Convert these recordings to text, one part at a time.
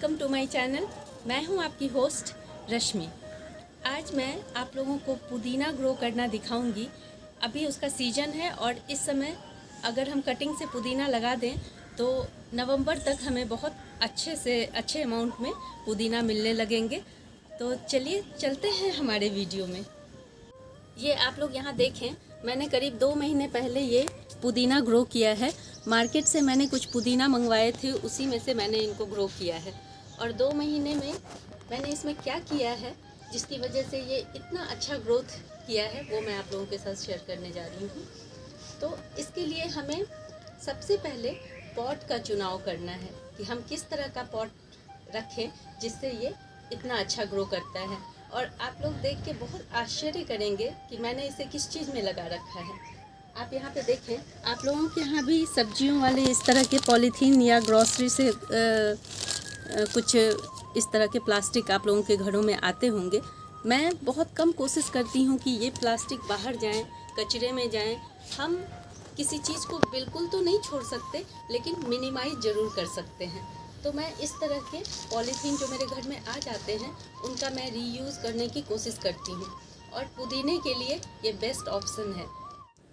Welcome to my channel. मैं हूं आपकी होस्ट रश्मि। आज मैं आप लोगों को पुदीना ग्रो करना दिखाऊंगी। अभी उसका सीज़न है और इस समय अगर हम कटिंग से पुदीना लगा दें तो नवंबर तक हमें बहुत अच्छे अमाउंट में पुदीना मिलने लगेंगे। तो चलिए चलते हैं हमारे वीडियो में। ये आप लोग यहाँ देखें, मैंने करीब 2 महीने पहले ये पुदीना ग्रो किया है। मार्केट से मैंने कुछ पुदीना मंगवाए थे, उसी में से मैंने इनको ग्रो किया है। और 2 महीने में मैंने इसमें क्या किया है जिसकी वजह से ये इतना अच्छा ग्रोथ किया है, वो मैं आप लोगों के साथ शेयर करने जा रही हूँ। तो इसके लिए हमें सबसे पहले पॉट का चुनाव करना है कि हम किस तरह का पॉट रखें जिससे ये इतना अच्छा ग्रो करता है। और आप लोग देख के बहुत आश्चर्य करेंगे कि मैंने इसे किस चीज़ में लगा रखा है। आप यहाँ पे देखें, आप लोगों के यहाँ भी सब्जियों वाले इस तरह के पॉलीथीन या ग्रॉसरी से कुछ इस तरह के प्लास्टिक आप लोगों के घरों में आते होंगे। मैं बहुत कम कोशिश करती हूँ कि ये प्लास्टिक बाहर जाएं, कचरे में जाएं। हम किसी चीज़ को बिल्कुल तो नहीं छोड़ सकते, लेकिन मिनिमाइज ज़रूर कर सकते हैं। तो मैं इस तरह के पॉलीथीन जो मेरे घर में आ जाते हैं उनका मैं रीयूज़ करने की कोशिश करती हूँ। और पुदीने के लिए ये बेस्ट ऑप्शन है।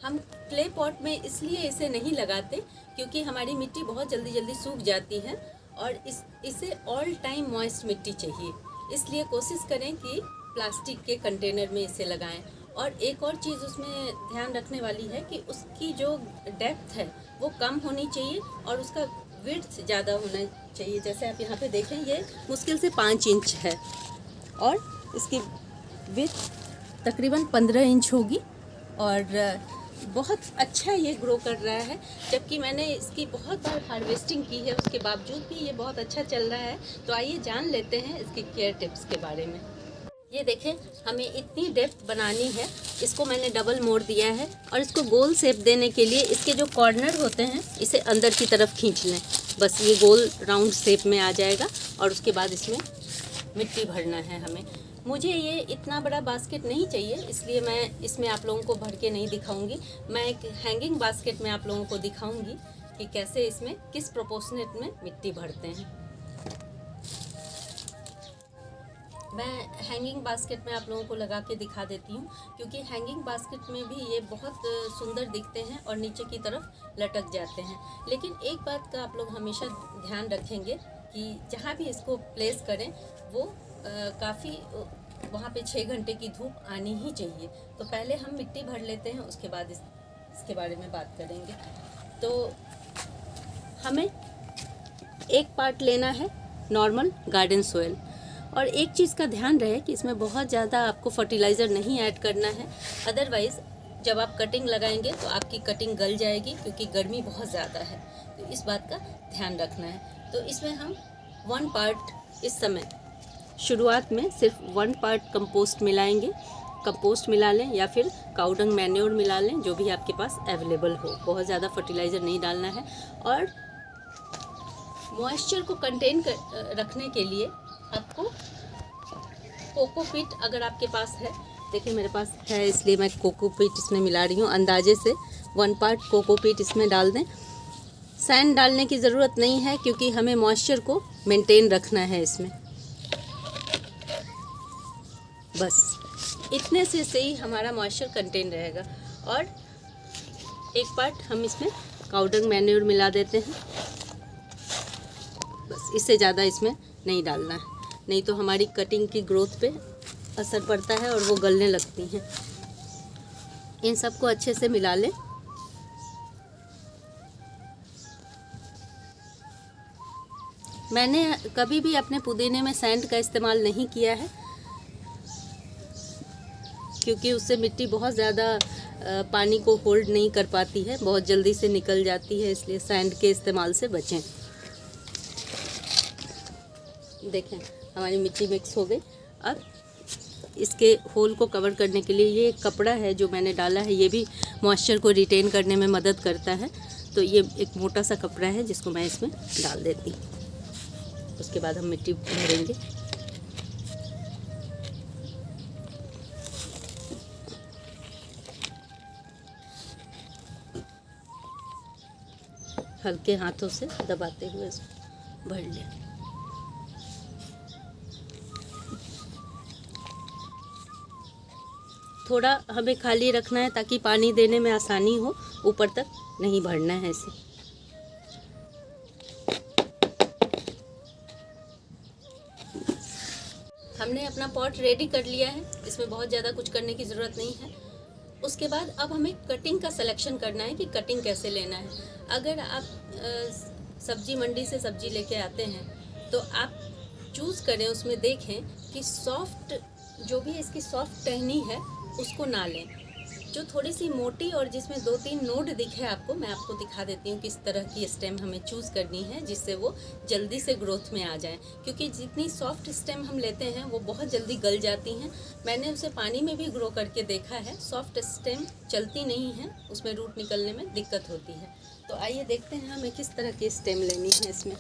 हम क्ले पॉट में इसलिए इसे नहीं लगाते क्योंकि हमारी मिट्टी बहुत जल्दी सूख जाती है और इसे ऑल टाइम मॉइस्ट मिट्टी चाहिए। इसलिए कोशिश करें कि प्लास्टिक के कंटेनर में इसे लगाएं। और एक और चीज़ उसमें ध्यान रखने वाली है कि उसकी जो डेप्थ है वो कम होनी चाहिए और उसका विड्थ ज़्यादा होना चाहिए। जैसे आप यहाँ पे देखें, ये मुश्किल से 5 इंच है और इसकी विड्थ तकरीबन 15 इंच होगी और बहुत अच्छा ये ग्रो कर रहा है। जबकि मैंने इसकी बहुत बार हार्वेस्टिंग की है, उसके बावजूद भी ये बहुत अच्छा चल रहा है। तो आइए जान लेते हैं इसकी केयर टिप्स के बारे में। ये देखें, हमें इतनी डेप्थ बनानी है। इसको मैंने डबल मोड़ दिया है और इसको गोल शेप देने के लिए इसके जो कॉर्नर होते हैं इसे अंदर की तरफ खींच लें। बस ये गोल राउंड शेप में आ जाएगा और उसके बाद इसमें मिट्टी भरना है हमें। मुझे ये इतना बड़ा बास्केट नहीं चाहिए, इसलिए मैं इसमें आप लोगों को भर के नहीं दिखाऊंगी। मैं एक हैंगिंग बास्केट में आप लोगों को दिखाऊंगी कि कैसे इसमें किस प्रोपोर्शनेट में मिट्टी भरते हैं। मैं हैंगिंग बास्केट में आप लोगों को लगा के दिखा देती हूँ, क्योंकि हैंगिंग बास्केट में भी ये बहुत सुंदर दिखते हैं और नीचे की तरफ लटक जाते हैं। लेकिन एक बात का आप लोग हमेशा ध्यान रखेंगे कि जहाँ भी इसको प्लेस करें वो काफ़ी वहाँ पे 6 घंटे की धूप आनी ही चाहिए। तो पहले हम मिट्टी भर लेते हैं, उसके बाद इसके बारे में बात करेंगे। तो हमें एक पार्ट लेना है नॉर्मल गार्डन सोयल। और एक चीज़ का ध्यान रहे कि इसमें बहुत ज़्यादा आपको फर्टिलाइज़र नहीं ऐड करना है, अदरवाइज़ जब आप कटिंग लगाएंगे तो आपकी कटिंग गल जाएगी, क्योंकि गर्मी बहुत ज़्यादा है। तो इस बात का ध्यान रखना है। तो इसमें हम 1 पार्ट इस समय शुरुआत में सिर्फ 1 पार्ट कंपोस्ट मिलाएंगे। कंपोस्ट मिला लें या फिर काउडंग मैन्योर मिला लें, जो भी आपके पास अवेलेबल हो। बहुत ज़्यादा फर्टिलाइज़र नहीं डालना है। और मॉइस्चर को कंटेन रखने के लिए आपको कोकोपीट अगर आपके पास है, देखिए मेरे पास है इसलिए मैं कोकोपीट इसमें मिला रही हूँ। अंदाजे से 1 पार्ट कोकोपीट इसमें डाल दें। सैंड डालने की ज़रूरत नहीं है क्योंकि हमें मॉइस्चर को मेंटेन रखना है इसमें। बस इतने से ही हमारा मॉइस्चर कंटेन रहेगा। और 1 पार्ट हम इसमें काउडंग मैन्योर मिला देते हैं। बस इससे ज़्यादा इसमें नहीं डालना है, नहीं तो हमारी कटिंग की ग्रोथ पे असर पड़ता है और वो गलने लगती हैं। इन सबको अच्छे से मिला लें। मैंने कभी भी अपने पुदीने में सैंड का इस्तेमाल नहीं किया है, क्योंकि उससे मिट्टी बहुत ज़्यादा पानी को होल्ड नहीं कर पाती है, बहुत जल्दी से निकल जाती है। इसलिए सैंड के इस्तेमाल से बचें। देखें, हमारी मिट्टी मिक्स हो गई। अब इसके होल को कवर करने के लिए ये कपड़ा है जो मैंने डाला है, ये भी मॉइस्चर को रिटेन करने में मदद करता है। तो ये एक मोटा सा कपड़ा है जिसको मैं इसमें डाल देती हूँ। उसके बाद हम मिट्टी भरेंगे। हल्के हाथों से दबाते हुए इसको भर लें। थोड़ा हमें खाली रखना है ताकि पानी देने में आसानी हो, ऊपर तक नहीं भरना है इसे। हमने अपना पॉट रेडी कर लिया है, इसमें बहुत ज़्यादा कुछ करने की ज़रूरत नहीं है। उसके बाद अब हमें कटिंग का सिलेक्शन करना है कि कटिंग कैसे लेना है। अगर आप सब्जी मंडी से सब्जी लेके आते हैं तो आप चूज़ करें, उसमें देखें कि सॉफ्ट जो भी इसकी सॉफ्ट टहनी है उसको ना लें। जो थोड़ी सी मोटी और जिसमें 2-3 नोड दिखे आपको, मैं आपको दिखा देती हूँ किस तरह की स्टेम हमें चूज़ करनी है जिससे वो जल्दी से ग्रोथ में आ जाए। क्योंकि जितनी सॉफ्ट स्टेम हम लेते हैं वो बहुत जल्दी गल जाती हैं। मैंने उसे पानी में भी ग्रो करके देखा है, सॉफ्ट स्टेम चलती नहीं है, उसमें रूट निकलने में दिक्कत होती है। तो आइए देखते हैं हमें किस तरह की स्टेम लेनी है। इसमें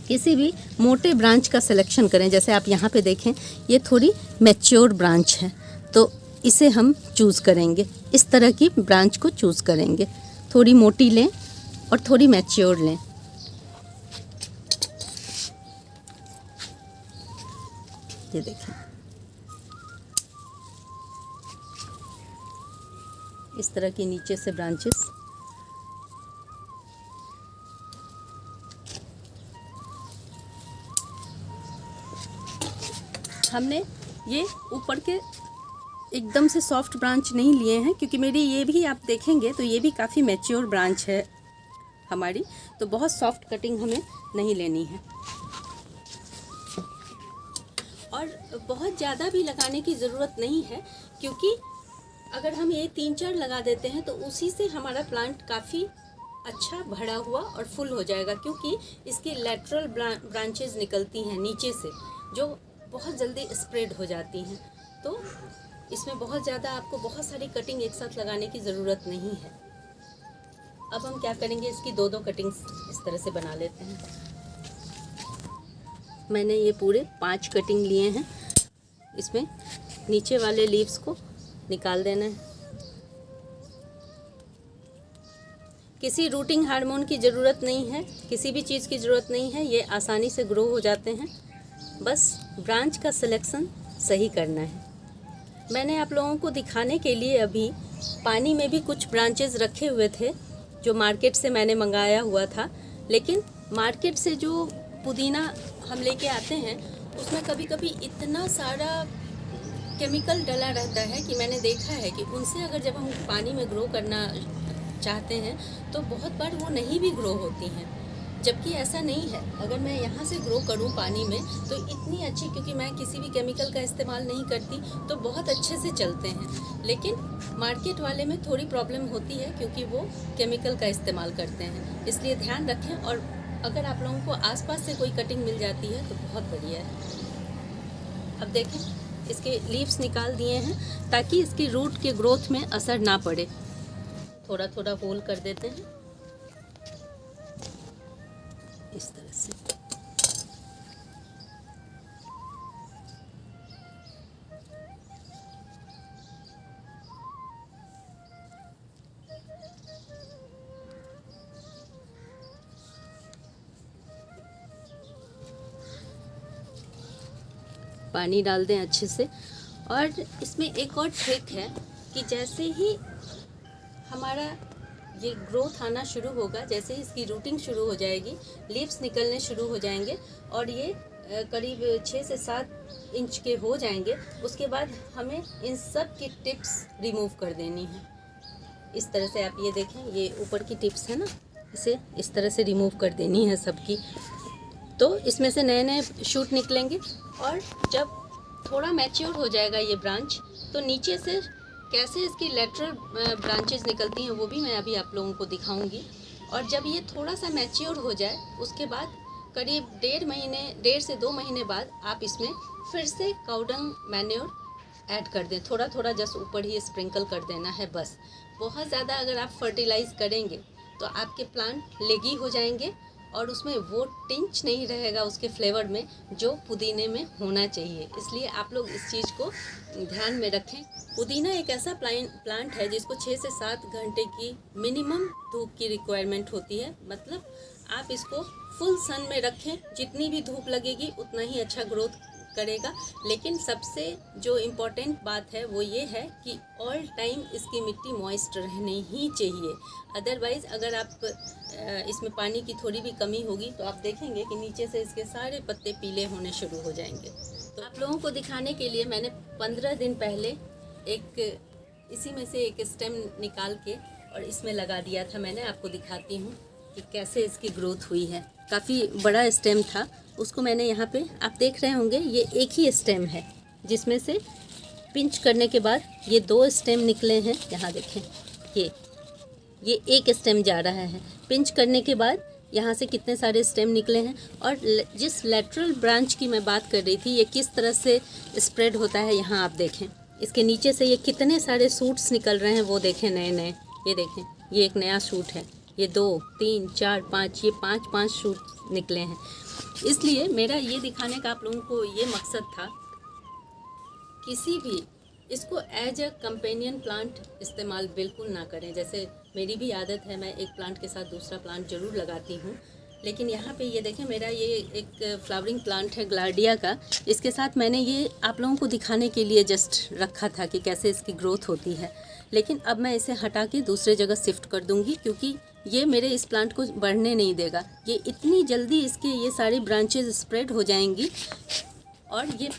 किसी भी मोटे ब्रांच का सिलेक्शन करें। जैसे आप यहाँ पे देखें, ये थोड़ी मैच्योर ब्रांच है तो इसे हम चूज़ करेंगे। इस तरह की ब्रांच को चूज़ करेंगे, थोड़ी मोटी लें और थोड़ी मैच्योर लें। ये देखें, इस तरह की नीचे से ब्रांचेस। हमने ये ऊपर के एकदम से सॉफ्ट ब्रांच नहीं लिए हैं, क्योंकि मेरी ये भी आप देखेंगे तो ये भी काफ़ी मैच्योर ब्रांच है हमारी, तो बहुत सॉफ्ट कटिंग हमें नहीं लेनी है। और बहुत ज़्यादा भी लगाने की ज़रूरत नहीं है, क्योंकि अगर हम ये 3-4 लगा देते हैं तो उसी से हमारा प्लांट काफ़ी अच्छा भरा हुआ और फुल हो जाएगा। क्योंकि इसकी लेटरल ब्रांचेस निकलती हैं नीचे से, जो बहुत जल्दी स्प्रेड हो जाती हैं। तो इसमें बहुत ज़्यादा आपको बहुत सारी कटिंग एक साथ लगाने की ज़रूरत नहीं है। अब हम क्या करेंगे, इसकी 2-2 कटिंग्स इस तरह से बना लेते हैं। मैंने ये पूरे 5 कटिंग लिए हैं। इसमें नीचे वाले लीव्स को निकाल देना है। किसी रूटिंग हार्मोन की ज़रूरत नहीं है, किसी भी चीज़ की ज़रूरत नहीं है, ये आसानी से ग्रो हो जाते हैं। बस ब्रांच का सिलेक्शन सही करना है। मैंने आप लोगों को दिखाने के लिए अभी पानी में भी कुछ ब्रांचेस रखे हुए थे जो मार्केट से मैंने मंगाया हुआ था। लेकिन मार्केट से जो पुदीना हम लेके आते हैं उसमें कभी कभी इतना सारा केमिकल डला रहता है कि मैंने देखा है कि उनसे अगर जब हम पानी में ग्रो करना चाहते हैं तो बहुत बार वो नहीं भी ग्रो होती हैं। जबकि ऐसा नहीं है, अगर मैं यहाँ से ग्रो करूँ पानी में तो इतनी अच्छी, क्योंकि मैं किसी भी केमिकल का इस्तेमाल नहीं करती, तो बहुत अच्छे से चलते हैं। लेकिन मार्केट वाले में थोड़ी प्रॉब्लम होती है क्योंकि वो केमिकल का इस्तेमाल करते हैं, इसलिए ध्यान रखें। और अगर आप लोगों को आसपास से कोई कटिंग मिल जाती है तो बहुत बढ़िया है। अब देखें, इसके लीव्स निकाल दिए हैं ताकि इसकी रूट के ग्रोथ में असर ना पड़े। थोड़ा थोड़ा होल कर देते हैं इस तरह से। पानी डाल दें अच्छे से। और इसमें एक और ट्रिक है कि जैसे ही हमारा ये ग्रोथ आना शुरू होगा, जैसे ही इसकी रूटिंग शुरू हो जाएगी, लीव्स निकलने शुरू हो जाएंगे और ये करीब 6 से 7 इंच के हो जाएंगे, उसके बाद हमें इन सब की टिप्स रिमूव कर देनी है। इस तरह से आप ये देखें, ये ऊपर की टिप्स है ना, इसे इस तरह से रिमूव कर देनी है सबकी। तो इसमें से नए नए शूट निकलेंगे और जब थोड़ा मैच्योर हो जाएगा ये ब्रांच, तो नीचे से कैसे इसकी लेटरल ब्रांचेस निकलती हैं वो भी मैं अभी आप लोगों को दिखाऊंगी। और जब ये थोड़ा सा मैच्योर हो जाए, उसके बाद करीब 1.5 से 2 महीने बाद आप इसमें फिर से काउडंग मैन्योर ऐड कर दें। थोड़ा थोड़ा जस्ट ऊपर ही स्प्रिंकल कर देना है बस। बहुत ज़्यादा अगर आप फर्टिलाइज़ करेंगे तो आपके प्लांट लेगी हो जाएंगे और उसमें वो टिंच नहीं रहेगा उसके फ्लेवर में जो पुदीने में होना चाहिए। इसलिए आप लोग इस चीज़ को ध्यान में रखें। पुदीना एक ऐसा प्लांट है जिसको 6 से 7 घंटे की मिनिमम धूप की रिक्वायरमेंट होती है। मतलब आप इसको फुल सन में रखें, जितनी भी धूप लगेगी उतना ही अच्छा ग्रोथ करेगा। लेकिन सबसे जो इम्पोर्टेंट बात है वो ये है कि ऑल टाइम इसकी मिट्टी मॉइस्ट रहनी ही चाहिए। अदरवाइज़ अगर आप इसमें पानी की थोड़ी भी कमी होगी तो आप देखेंगे कि नीचे से इसके सारे पत्ते पीले होने शुरू हो जाएंगे। तो आप लोगों को दिखाने के लिए मैंने 15 दिन पहले इसी में से एक स्टेम निकाल के और इसमें लगा दिया था। मैंने आपको दिखाती हूँ कि कैसे इसकी ग्रोथ हुई है। काफ़ी बड़ा स्टेम था, उसको मैंने यहाँ पे आप देख रहे होंगे, ये एक ही स्टेम है जिसमें से पिंच करने के बाद ये 2 स्टेम निकले हैं। यहाँ देखें, ये एक स्टेम जा रहा है। पिंच करने के बाद यहाँ से कितने सारे स्टेम निकले हैं। और जिस लेटरल ब्रांच की मैं बात कर रही थी, ये किस तरह से स्प्रेड होता है, यहाँ आप देखें। इसके नीचे से ये कितने सारे सूट्स निकल रहे हैं वो देखें, नए नए। ये देखें, ये एक नया सूट है, ये 2 3 4 5, ये 5 सूट निकले हैं। इसलिए मेरा ये दिखाने का आप लोगों को ये मकसद था, किसी भी इसको एज अ कंपेनियन प्लांट इस्तेमाल बिल्कुल ना करें। जैसे मेरी भी आदत है, मैं एक प्लांट के साथ दूसरा प्लांट ज़रूर लगाती हूँ। लेकिन यहाँ पे ये देखें, मेरा ये एक फ्लावरिंग प्लांट है ग्लाडिया का। इसके साथ मैंने ये आप लोगों को दिखाने के लिए जस्ट रखा था कि कैसे इसकी ग्रोथ होती है। लेकिन अब मैं इसे हटा के दूसरे जगह शिफ्ट कर दूँगी, क्योंकि ये मेरे इस प्लांट को बढ़ने नहीं देगा। ये इतनी जल्दी इसके ये सारी ब्रांचेज स्प्रेड हो जाएंगी और ये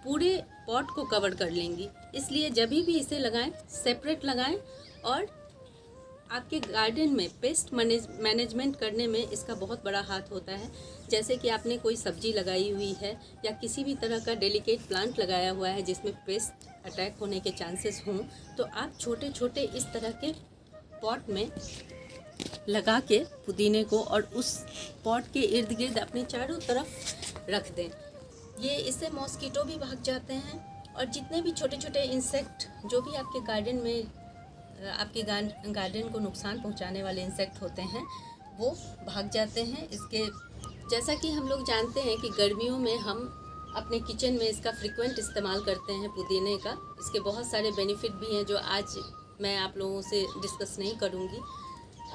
पूरे पॉट को कवर कर लेंगी। इसलिए जब भी इसे लगाएं, सेपरेट लगाएं। और आपके गार्डन में पेस्ट मैनेजमेंट करने में इसका बहुत बड़ा हाथ होता है। जैसे कि आपने कोई सब्जी लगाई हुई है या किसी भी तरह का डेलिकेट प्लांट लगाया हुआ है जिसमें पेस्ट अटैक होने के चांसेस हों, तो आप छोटे छोटे इस तरह के पॉट में लगा के पुदीने को और उस पॉट के इर्द गिर्द अपने चारों तरफ रख दें। ये इससे मॉस्किटो भी भाग जाते हैं और जितने भी छोटे छोटे इंसेक्ट जो भी आपके गार्डन में आपके गार्डन को नुकसान पहुंचाने वाले इंसेक्ट होते हैं वो भाग जाते हैं। इसके जैसा कि हम लोग जानते हैं कि गर्मियों में हम अपने किचन में इसका फ्रिक्वेंट इस्तेमाल करते हैं पुदीने का। इसके बहुत सारे बेनिफिट भी हैं जो आज मैं आप लोगों से डिस्कस नहीं करूँगी।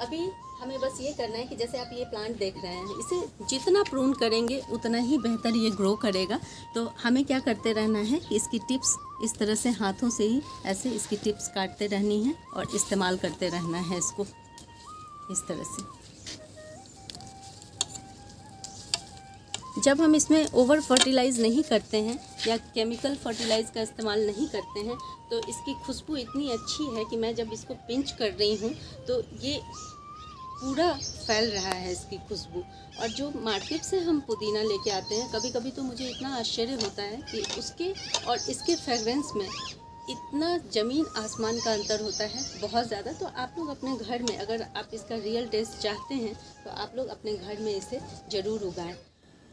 अभी हमें बस ये करना है कि जैसे आप ये प्लांट देख रहे हैं, इसे जितना प्रून करेंगे उतना ही बेहतर ये ग्रो करेगा। तो हमें क्या करते रहना है कि इसकी टिप्स इस तरह से हाथों से ही ऐसे इसकी टिप्स काटते रहनी है और इस्तेमाल करते रहना है इसको इस तरह से। जब हम इसमें ओवर फर्टिलाइज़ नहीं करते हैं या केमिकल फर्टिलाइज़ का इस्तेमाल नहीं करते हैं तो इसकी खुशबू इतनी अच्छी है कि मैं जब इसको पिंच कर रही हूँ तो ये पूरा फैल रहा है इसकी खुशबू। और जो मार्केट से हम पुदीना लेके आते हैं, कभी कभी तो मुझे इतना आश्चर्य होता है कि उसके और इसके फ्रेगरेंस में इतना ज़मीन आसमान का अंतर होता है, बहुत ज़्यादा। तो आप लोग अपने घर में अगर आप इसका रियल टेस्ट चाहते हैं तो आप लोग अपने घर में इसे ज़रूर उगाएं।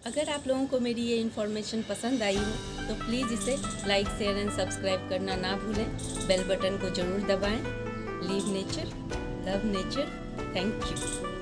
अगर आप लोगों को मेरी ये इन्फॉर्मेशन पसंद आई हो तो प्लीज़ इसे लाइक, शेयर एंड सब्सक्राइब करना ना भूलें। बेल बटन को ज़रूर दबाएं। Leave nature, love nature. Thank you.